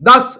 10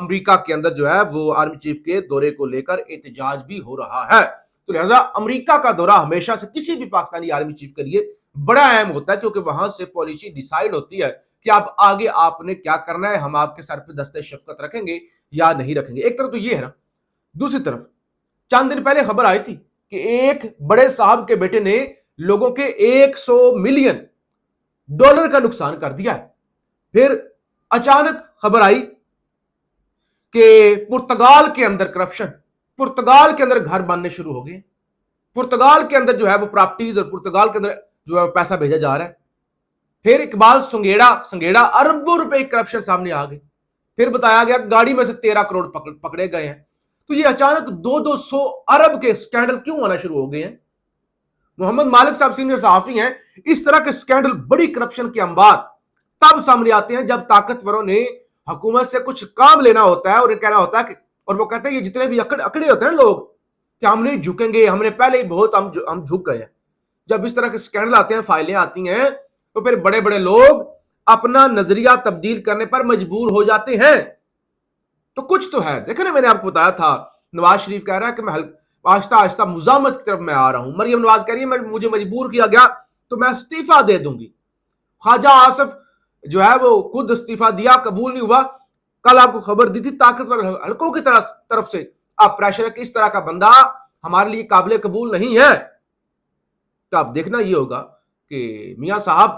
امریکہ کے اندر جو ہے وہ آرمی چیف کے دورے کو لے کر احتجاج بھی ہو رہا ہے. تو لہٰذا امریکہ کا دورہ ہمیشہ سے کسی بھی پاکستانی آرمی چیف کے لیے بڑا اہم ہوتا ہے, کیونکہ وہاں سے پالیسی ڈیسائیڈ ہوتی ہے کہ اب آگے آپ نے کیا کرنا ہے, ہم آپ کے سر پہ دستِ شفقت رکھیں گے یا نہیں رکھیں گے. ایک طرف تو یہ ہے نا. دوسری طرف چند دن پہلے خبر آئی تھی کہ ایک بڑے صاحب کے بیٹے نے لوگوں کے $100 ملین کا نقصان کر دیا ہے. پھر اچانک خبر آئی کہ پرتگال کے اندر کرپشن, پرتگال کے اندر گھر بننے شروع ہو گئے, پرتگال کے اندر جو ہے وہ پراپرٹیز اور پرتگال کے اندر جو ہے پیسہ بھیجا جا رہا ہے. پھر اقبال سنگیڑا اربوں روپے کرپشن سامنے آ گئے. پھر بتایا گیا گاڑی میں سے 13 کروڑ پکڑے گئے ہیں. تو یہ اچانک 200 ارب کے سکینڈل کیوں آنا شروع ہو گئے ہیں؟ محمد مالک صاحب سینئر صحافی ہیں. اس طرح کے سکینڈل, بڑی کرپشن کے انبار تب سامنے آتے ہیں جب طاقتوروں نے حکومت سے کچھ کام لینا ہوتا ہے اور کہنا ہوتا ہے کہ, اور وہ کہتے ہیں یہ جتنے بھی اکڑے ہوتے ہیں لوگ کہ ہم نہیں جھکیں گے, ہم نے پہلے ہی بہت ہم جھک گئے ہیں. جب اس طرح کے سکینڈل آتے ہیں, فائلیں آتی ہیں, تو پھر بڑے بڑے لوگ اپنا نظریہ تبدیل کرنے پر مجبور ہو جاتے ہیں. تو کچھ تو ہے. دیکھیں نا, میں نے آپ کو بتایا تھا نواز شریف کہہ رہا ہے کہ میں آہستہ آہستہ مزاحمت کی طرف میں آ رہا ہوں. مریم نواز کہہ رہی ہے مجھے مجبور کیا گیا تو میں استعفیٰ دے دوں گی. خواجہ آصف جو ہے وہ خود استعفیٰ دیا, قبول نہیں ہوا. کل آپ کو خبر دی تھی طاقتور حلقوں کی طرف سے آپ پریشر ہے کہ اس طرح کا بندہ ہمارے لیے قابل قبول نہیں ہے. تو آپ دیکھنا یہ ہوگا کہ میاں صاحب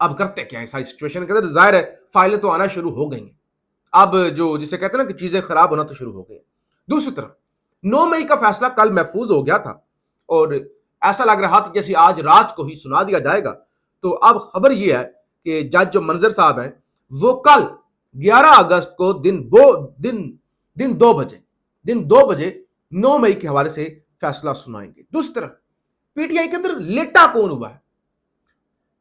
اب کرتے کیا ہے ساری سچویشن کے اندر. ظاہر ہے فائلیں تو آنا شروع ہو گئی ہیں. اب جو جسے کہتے ہیں نا کہ چیزیں خراب ہونا تو شروع ہو گئی ہیں. دوسری طرف 9 مئی کا فیصلہ کل محفوظ ہو گیا تھا اور ایسا لگ رہا تھا جیسے آج رات کو ہی سنا دیا جائے گا. تو اب خبر یہ ہے کہ جج جو منظر صاحب ہیں وہ کل 11 اگست کو دن 2 بجے 9 مئی کے حوالے سے فیصلہ سنائیں گے. دوسری طرف پی ٹی آئی کے اندر لیٹا کون ہوا ہے؟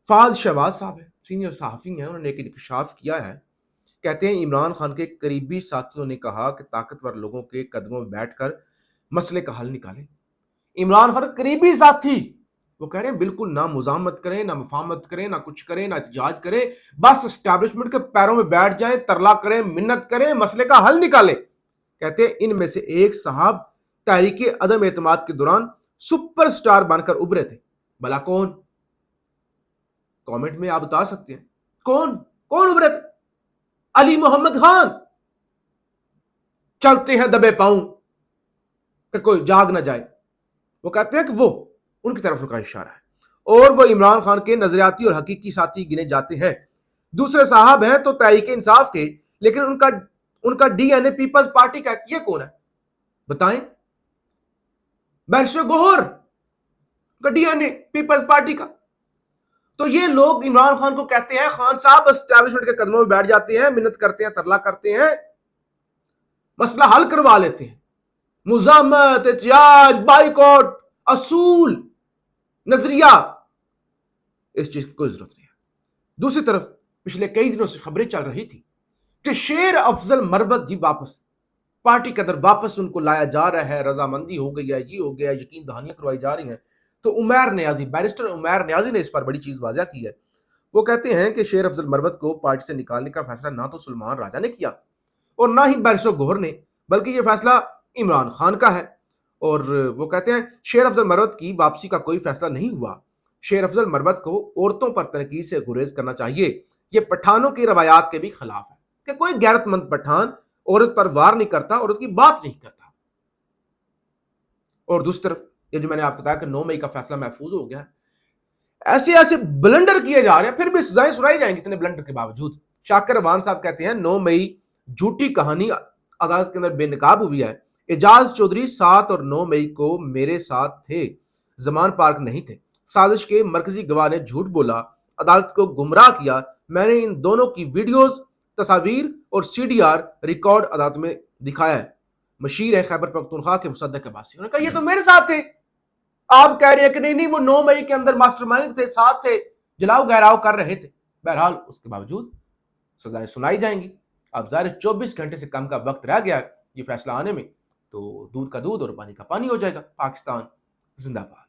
فہد شہباز صاحب ہیں, سینئر صحافی ہیں, انہوں نے ایک انکشاف کیا ہے. کہتے ہیں عمران خان کے قریبی ساتھیوں نے کہا کہ طاقتور لوگوں کے قدموں میں بیٹھ کر مسئلے کا حل نکالیں. عمران خان قریبی ساتھی وہ کہہ رہے ہیں بالکل نہ مزاحمت کریں, نہ مفاہمت کریں, نہ کچھ کریں, نہ احتجاج کریں, بس اسٹیبلشمنٹ کے پیروں میں بیٹھ جائیں, ترلا کریں, منت کریں, مسئلے کا حل نکالیں. کہتے ہیں ان میں سے ایک صاحب تحریک عدم اعتماد کے دوران سپر سٹار بن کر ابھرے تھے. بھلا کون؟ کامنٹ میں آپ بتا سکتے ہیں کون ابھرے تھے؟ علی محمد خان. چلتے ہیں دبے پاؤں کہ کوئی جاگ نہ جائے. وہ کہتے ہیں کہ وہ ان کی طرف کا اشارہ ہے اور وہ عمران خان کے نظریاتی اور حقیقی ساتھی گنے جاتے ہیں. دوسرے صاحب ہیں تو تحریک انصاف کے, لیکن ان کا ڈی این اے پیپلز پارٹی کا. یہ کون ہے بتائیں؟ بیرسٹر گوہر کا ڈی این اے پیپلز پارٹی کا. تو یہ لوگ عمران خان کو کہتے ہیں خان صاحب اسٹیبلشمنٹ کے قدموں میں بیٹھ جاتے ہیں, منت کرتے ہیں, ترلا کرتے ہیں, مسئلہ حل کروا لیتے ہیں. مزاحمت, احتجاج, بائیکاٹ, اصول, نظریہ, اس چیز کی کوئی ضرورت نہیں ہے. دوسری طرف پچھلے کئی دنوں سے خبریں چل رہی تھی کہ شیر افضل مروت جی واپس پارٹی کے اندر واپس ان کو لایا جا رہا ہے, رضامندی ہو گئی ہے, یہ ہو گیا, یقین دہانیاں کروائی جا رہی ہیں. تو بیرسٹر عمیر نیازی نے اس پر بڑی چیز واضح کی ہے. وہ کہتے ہیں کہ شیر افضل مروت کو پارٹی سے نکالنے کا فیصلہ نہ تو سلمان راجہ نے کیا اور نہ ہی بیرسٹر گوہر نے, بلکہ یہ فیصلہ عمران خان کا ہے. اور وہ کہتے ہیں شیر افضل مروت کی واپسی کا کوئی فیصلہ نہیں ہوا. شیر افضل مروت کو عورتوں پر تنقید سے گریز کرنا چاہیے. یہ پٹھانوں کی روایات کے بھی خلاف ہے کہ کوئی غیرت مند پٹھان عورت پر وار نہیں کرتا, عورت کی بات نہیں کرتا. اور دوسری طرف یہ جو میں نے آپ کو بتایا کہ 9 مئی کا فیصلہ محفوظ ہو گیا ہے, ایسے بلنڈر کیے جا رہے ہیں, پھر بھی سزائیں سنائی جائیں گی اتنے بلنڈر کے باوجود. شاکر روان صاحب کہتے ہیں 9 مئی جھوٹی کہانی عدالت کے اندر بے نقاب ہوئی ہے. اعجاز چودھری 7 اور 9 مئی کو میرے ساتھ تھے, زمان پارک نہیں تھے. سازش کے مرکزی گواہ نے جھوٹ بولا, عدالت کو گمراہ کیا. میں نے ان دونوں کی ویڈیوز, تصاویر اور سی ڈی آر ریکارڈ عدالت میں دکھایا ہے. مشیر ہے خیبر پختونخوا کے مصدق عباسی, انہوں نے کہا یہ تو میرے ساتھ تھے. آپ کہہ رہے ہیں کہ نہیں وہ 9 مئی کے اندر ماسٹر مائنڈ تھے, ساتھ تھے, جلاؤ گہراؤ کر رہے تھے. بہرحال اس کے باوجود سزائیں سنائی جائیں گی. اب ظاہر 24 گھنٹے سے کم کا وقت رہ گیا ہے یہ فیصلہ آنے میں, تو دودھ کا دودھ اور پانی کا پانی ہو جائے گا. پاکستان زندہ باد.